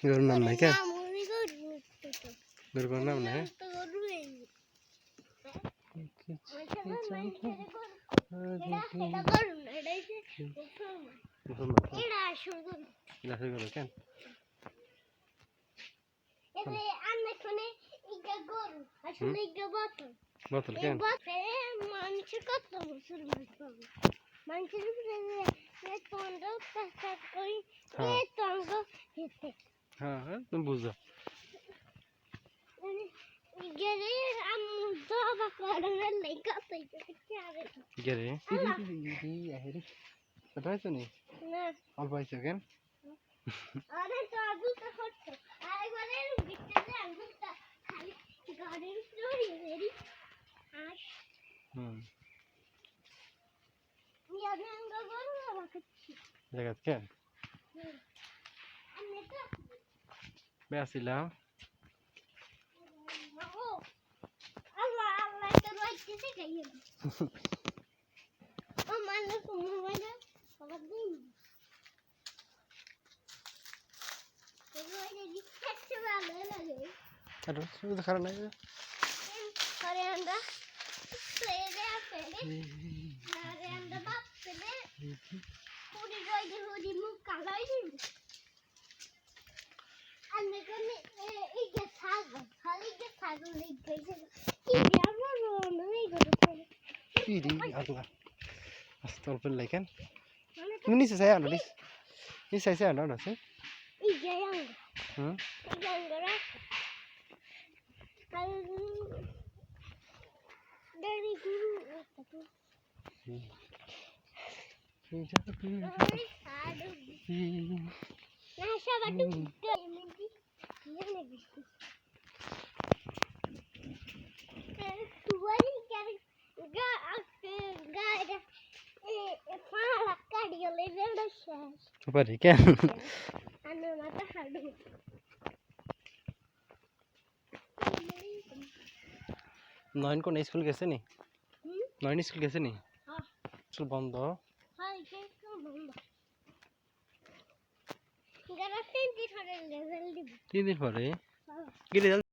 গরুর নাম নাই কে গরুর নাম নাই কেন বোতল কেন মানুষের কত মুসলমান মানুষের হ্যাঁ তুমি বুঝো গেরে পাইছো নি অল্প পাইছো কেন জায়গা কেন বেসিলাম খারাপ নাই Stolpen leken. Ini ni saya anda dis. Ini saya anda sih. Coba deh kan. নয়ন কোন স্কুল গেছে নি নয়ন স্কুল গেছে নি স্কুল বন্ধ তিন দিন পরে কি রেজাল্ট